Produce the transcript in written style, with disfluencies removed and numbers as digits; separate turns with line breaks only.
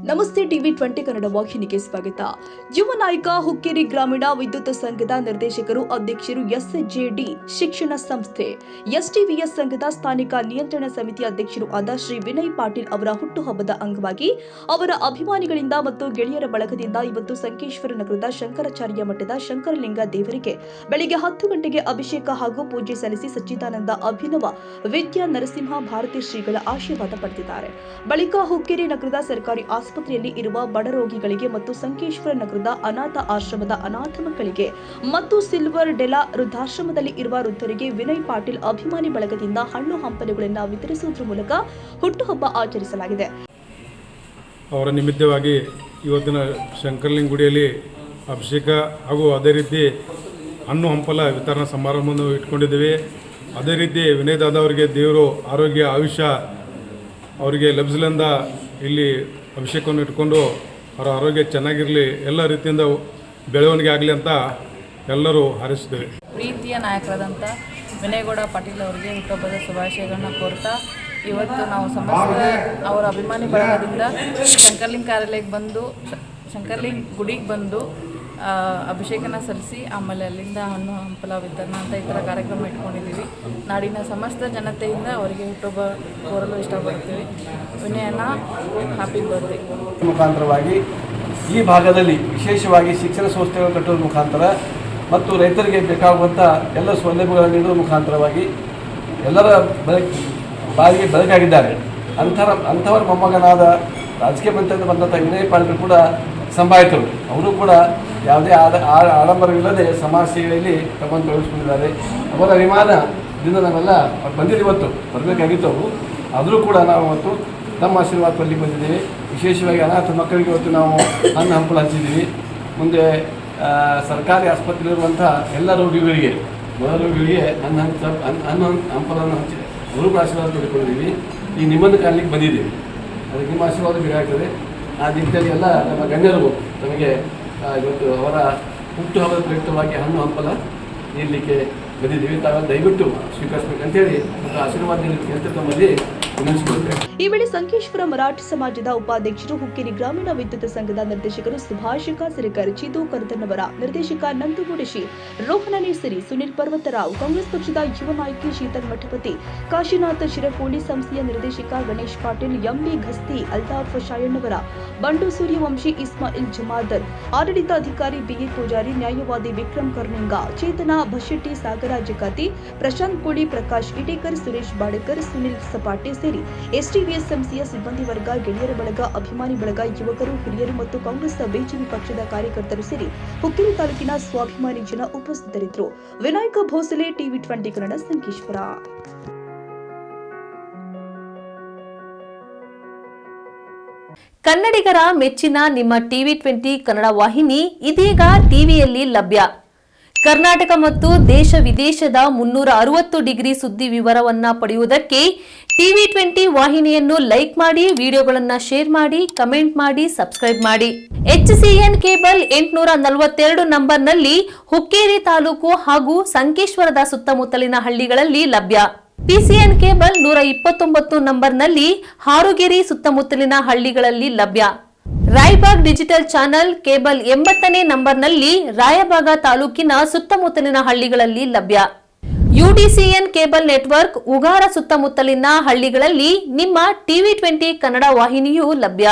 ನಮಸ್ತೆ ಟಿವಿ 20 ಕನ್ನಡ ವಾಹಿನಿಗೆ ಸ್ವಾಗತ. ಯುವ ನಾಯಕ ಹುಕ್ಕೇರಿ ಗ್ರಾಮೀಣ ವಿದ್ಯುತ್ ಸಂಘದ ನಿರ್ದೇಶಕರು ಅಧ್ಯಕ್ಷರು ಎಸ್ಜೆಡಿ ಶಿಕ್ಷಣ ಸಂಸ್ಥೆ ಎಸ್ಟಿವಿಎಸ್ ಸಂಘದ ಸ್ಥಾನಿಕ ನಿಯಂತ್ರಣ ಸಮಿತಿ ಅಧ್ಯಕ್ಷರು ಆದ ಶ್ರೀ ವಿನಯ್ ಪಾಟೀಲ್ ಅವರ ಹುಟ್ಟುಹಬ್ಬದ ಅಂಗವಾಗಿ ಅವರ ಅಭಿಮಾನಿಗಳಿಂದ ಮತ್ತು ಗೆಳೆಯರ ಬಳಗದಿಂದ ಇವತ್ತು ಸಂಕೇಶ್ವರ ನಗರದ ಶಂಕರಾಚಾರ್ಯ ಮಠದ ಶಂಕರಲಿಂಗ ದೇವರಿಗೆ ಬೆಳಿಗ್ಗೆ 10 ಗಂಟೆಗೆ ಅಭಿಷೇಕ ಹಾಗೂ ಪೂಜೆ ಸಲ್ಲಿಸಿ ಸಚ್ಚಿದಾನಂದ ಅಭಿನವ ವಿದ್ಯಾ ನರಸಿಂಹ ಭಾರತಿ ಶ್ರೀಗಳ ಆಶೀರ್ವಾದ ಪಡೆದಿದ್ದಾರೆ. ಬಳಿಕ ಹುಕ್ಕೇರಿ ನಗರದ ಸರ್ಕಾರಿ ಆಸ್ಪತ್ರೆಯಲ್ಲಿ ಇರುವ ಬಡ ರೋಗಿಗಳಿಗೆ ಮತ್ತು ಸಂಕೇಶ್ವರ ನಗರದ ಅನಾಥ ಆಶ್ರಮದ ಅನಾಥ ಮಕ್ಕಳಿಗೆ ಮತ್ತು ಸಿಲ್ವರ್ ಡೆಲಾ ವೃದ್ಧಾಶ್ರಮದಲ್ಲಿ ಇರುವ ವೃದ್ಧರಿಗೆ ವಿನಯ್ ಪಾಟೀಲ್ ಅಭಿಮಾನಿ ಬಳಗದಿಂದ ಹಣ್ಣು ಹಂಪಲುಗಳನ್ನು ವಿತರಿಸುವುದರ ಮೂಲಕ ಹುಟ್ಟುಹಬ್ಬ ಆಚರಿಸಲಾಗಿದೆ.
ಅವರ ನಿಮಿತ್ತವಾಗಿ ಇವತ್ತಿನ ಶಂಕರಲಿಂಗ ಗುಡಿಯಲ್ಲಿ ಅಭಿಷೇಕ ಹಾಗೂ ಅದೇ ರೀತಿ ಹಣ್ಣು ಹಂಪಲ ವಿತರಣಾ ಸಮಾರಂಭವನ್ನು ಇಟ್ಕೊಂಡಿದ್ದೀವಿ. ಅದೇ ರೀತಿ ವಿನಯ್ ದಾದಾ ಅವರಿಗೆ ದೇವರು ಆರೋಗ್ಯ ಆಯುಷ್ಯ ಅವರಿಗೆ ಲಭಿಸಲೆಂದ ಇಲ್ಲಿ ಅಭಿಷೇಕವನ್ನು ಇಟ್ಕೊಂಡು ಅವರ ಆರೋಗ್ಯ ಚೆನ್ನಾಗಿರಲಿ, ಎಲ್ಲ ರೀತಿಯಿಂದ ಬೆಳವಣಿಗೆ ಆಗಲಿ ಅಂತ ಎಲ್ಲರೂ ಹಾರೈಸಿದ್ದೇವೆ.
ಪ್ರೀತಿಯ ನಾಯಕರಾದಂಥ ವಿನಯಗೌಡ ಪಾಟೀಲ್ ಅವರಿಗೆ ಹುಟ್ಟುಹಬ್ಬದ ಶುಭಾಶಯಗಳನ್ನ ಕೋರ್ತಾ ಇವತ್ತು ನಾವು ಸಮಸ್ತ ಅವರ ಅಭಿಮಾನಿ ಬಳಗದಿಂದ ಶಂಕರಲಿಂಗ ಕಾರ್ಯಾಲಯಕ್ಕೆ ಬಂದು ಶಂಕರಲಿಂಗ ಗುಡಿಗೆ ಬಂದು ಅಭಿಷೇಕನ ಸಲ್ಲಿಸಿ ಆಮೇಲೆ ಅಲ್ಲಿಂದ ಹಣ್ಣು ಹಂಪಲ ವಿತರಣೆ ಅಂತ ಈ ಥರ ಕಾರ್ಯಕ್ರಮ ಇಟ್ಕೊಂಡಿದ್ದೀವಿ. ನಾಡಿನ ಸಮಸ್ತ ಜನತೆಯಿಂದ ಅವರಿಗೆ ಹುಟ್ಟುಹಬ್ಬ ಕೋರಲು ಇಷ್ಟಪಡ್ತೀವಿ. ವಿನಯನ ಹ್ಯಾಪಿ ಬರ್ತ್ಡೇ.
ಮುಖಾಂತರವಾಗಿ ಈ ಭಾಗದಲ್ಲಿ ವಿಶೇಷವಾಗಿ ಶಿಕ್ಷಣ ಸಂಸ್ಥೆಗಳು ಕಟ್ಟುವ ಮುಖಾಂತರ ಮತ್ತು ರೈತರಿಗೆ ಬೇಕಾಗುವಂಥ ಎಲ್ಲ ಸೌಲಭ್ಯಗಳನ್ನು ನೀಡುವ ಮುಖಾಂತರವಾಗಿ ಎಲ್ಲರ ಬಾರಿಗೆ ಬೆಳಕಾಗಿದ್ದಾರೆ. ಅಂಥವರ ಮೊಮ್ಮಗನಾದ ರಾಜಕೀಯ ಮಂತ್ರಿಯಿಂದ ಬಂದಂಥ ವಿನಯ್ ಪಾಟೀಲ್ ಕೂಡ ಸಂಭಾವಿತರು. ಅವರು ಕೂಡ ಯಾವುದೇ ಆಡಂಬರವಿಲ್ಲದೆ ಸಮಾಜ ಸೇವೆಯಲ್ಲಿ ತಮ್ಮನ್ನು ತೊಡಗಿಸ್ಕೊಂಡಿದ್ದಾರೆ. ಅವರ ಅಭಿಮಾನದಿಂದ ನಾವೆಲ್ಲ ಬಂದಿದ್ದು ಇವತ್ತು ಬರಬೇಕಾಗಿತ್ತು. ಆದರೂ ಕೂಡ ನಾವು ಇವತ್ತು ನಮ್ಮ ಆಶೀರ್ವಾದ ಪಡೆಯಲಿಕ್ಕೆ ಬಂದಿದ್ದೀವಿ. ವಿಶೇಷವಾಗಿ ಅನಾಥ ಮಕ್ಕಳಿಗೆ ಇವತ್ತು ನಾವು ಹಣ್ಣು ಹಂಪಲು ಹಂಚಿದ್ದೀವಿ. ಮುಂದೆ ಸರ್ಕಾರಿ ಆಸ್ಪತ್ರೆಯಲ್ಲಿರುವಂಥ ಎಲ್ಲ ರೋಗಿಗಳಿಗೆ ಹಣ್ಣು ಹಂಪಲನ್ನು ಹಂಚಿ ಅವರು ಕೂಡ ಆಶೀರ್ವಾದ ಪಡೆದುಕೊಂಡಿದ್ದೀವಿ. ಈ ನಿಮ್ಮನ್ನು ಕಾಣಲಿಕ್ಕೆ ಬಂದಿದ್ದೀವಿ. ಅದಕ್ಕೆ ನಿಮ್ಮ ಆಶೀರ್ವಾದ ಬೇಕಾಗ್ತದೆ. ಆ ನಿಟ್ಟಿನಲ್ಲಿ ಎಲ್ಲ ನಮ್ಮ ಗಣ್ಯರು ನಮಗೆ ಇವತ್ತು ಅವರ ಹುಟ್ಟುಹಬ್ಬದ ಪ್ರಯುಕ್ತವಾಗಿ ಹಣ್ಣು ಹಂಪಲ ನೀಡಲಿಕ್ಕೆ ಬಂದಿದ್ದೀವಿ. ತಾವೆಲ್ಲ ದಯವಿಟ್ಟು ಸ್ವೀಕರಿಸಬೇಕಂತೇಳಿ ಮತ್ತು ಆಶೀರ್ವಾದ ನೀಡಲಿಕ್ಕೆ ಅಂತ ತಮ್ಮಲ್ಲಿ ವಿನಂತಿಸಿಕೊಳ್ತೇವೆ.
ಈ ವೇಳೆ ಸಂಕೇಶ್ವರ ಮರಾಠಿ ಸಮಾಜದ ಉಪಾಧ್ಯಕ್ಷರು, ಹುಕ್ಕೇರಿ ಗ್ರಾಮೀಣ ವಿದ್ಯುತ್ ಸಂಘದ ನಿರ್ದೇಶಕರು ಸುಭಾಷ್ ಕಾಸರಕರ್, ಚಿದು ಕರ್ದನ್ನವರ ನಿರ್ದೇಶಕ ನಂದುಗುಡಿಶಿ, ರೋಹನ ನೇಸರಿ, ಸುನಿಲ್ ಪರ್ವತರಾವ್, ಕಾಂಗ್ರೆಸ್ ಪಕ್ಷದ ಯುವ ನಾಯಕಿ ಶೀತಲ್ ಮಠಪತಿ, ಕಾಶಿನಾಥ್ ಶಿರಕೋಳಿ, ಸಂಸ್ಥೆಯ ನಿರ್ದೇಶಕ ಗಣೇಶ್ ಪಾಟೀಲ್, ಎಂಬಿ ಘಸ್ತಿ, ಅಲ್ತಾಫ್ ಶಾಯಣ್ಣವರ, ಬಂಡು ಸೂರ್ಯವಂಶಿ, ಇಸ್ಮಾಯಿಲ್ ಜಮಾದರ್, ಆಡಳಿತಾಧಿಕಾರಿ ಬಿಎ ಪೂಜಾರಿ, ನ್ಯಾಯವಾದಿ ವಿಕ್ರಮ್ ಕರ್ನಿಂಗ, ಚೇತನ ಭಶೆಟ್ಟಿ, ಸಾಗರ ಜಕಾತಿ, ಪ್ರಶಾಂತ್ ಕೋಳಿ, ಪ್ರಕಾಶ್ ಇಟೇಕರ್, ಸುರೇಶ್ ಬಾಡೇಕರ್, ಸುನಿಲ್ ಸಪಾಟೆ ಸೇರಿ ಎಸ್ಟಿವಿಎಸ್ ಸಂಸ್ಥೆಯ ಸಿಬ್ಬಂದಿ ವರ್ಗ, ಗೆಳೆಯರ ಬಳಗ, ಅಭಿಮಾನಿ ಬಳಗ, ಯುವಕರು, ಹಿರಿಯರು ಮತ್ತು ಕಾಂಗ್ರೆಸ್ ಬಿಜೆಪಿ ಪಕ್ಷದ ಕಾರ್ಯಕರ್ತರು ಸೇರಿ ಹುಕ್ಕೇರಿ ತಾಲೂಕಿನ ಸ್ವಾಭಿಮಾನಿ ಜನ ಉಪಸ್ಥಿತರಿದ್ದರು. ವಿನಾಯಕ ಭೋಸಲೆ, ಟಿವಿ 20 ಕನ್ನಡ, ಸಂಕೇಶ್ವರ.
ಕನ್ನಡಿಗರ ಮೆಚ್ಚಿನ ನಿಮ್ಮ ಟಿವಿ 20 ಕನ್ನಡ ವಾಹಿನಿ ಇದೀಗ ಟಿವಿಯಲ್ಲಿ ಲಭ್ಯ. ಕರ್ನಾಟಕ ಮತ್ತು ದೇಶ ವಿದೇಶದ 360 ಡಿಗ್ರಿ ಸುದ್ದಿ ವಿವರವನ್ನ ಪಡೆಯುವುದಕ್ಕೆ ಟಿವಿ 20 ವಾಹಿನಿಯನ್ನು ಲೈಕ್ ಮಾಡಿ, ವಿಡಿಯೋಗಳನ್ನು ಶೇರ್ ಮಾಡಿ, ಕಮೆಂಟ್ ಮಾಡಿ, ಸಬ್ಸ್ಕ್ರೈಬ್ ಮಾಡಿ. HCN ಕೇಬಲ್ 842 ನಂಬರ್ನಲ್ಲಿ ಹುಕ್ಕೇರಿ ತಾಲೂಕು ಹಾಗೂ ಸಂಕೇಶ್ವರದ ಸುತ್ತಮುತ್ತಲಿನ ಹಳ್ಳಿಗಳಲ್ಲಿ ಲಭ್ಯ. PCN ಕೇಬಲ್ 129 ನಂಬರ್ನಲ್ಲಿ ಹಾರುಗೆರೆ ಸುತ್ತಮುತ್ತಲಿನ ಹಳ್ಳಿಗಳಲ್ಲಿ ಲಭ್ಯ. ರಾಯಬಾಗ್ ಡಿಜಿಟಲ್ ಚಾನೆಲ್ ಕೇಬಲ್ 80ನೇ ನಂಬರ್ನಲ್ಲಿ ರಾಯಬಾಗ ತಾಲೂಕಿನ ಸುತ್ತಮುತ್ತಲಿನ ಹಳ್ಳಿಗಳಲ್ಲಿ ಲಭ್ಯ. UDCN ಕೇಬಲ್ ನೆಟ್ವರ್ಕ್ ಉಗಾರ ಸುತ್ತಮುತ್ತಲಿನ ಹಳ್ಳಿಗಳಲ್ಲಿ ನಿಮ್ಮ ಟಿವಿ 20 ಕನ್ನಡ ವಾಹಿನಿಯೂ ಲಭ್ಯ.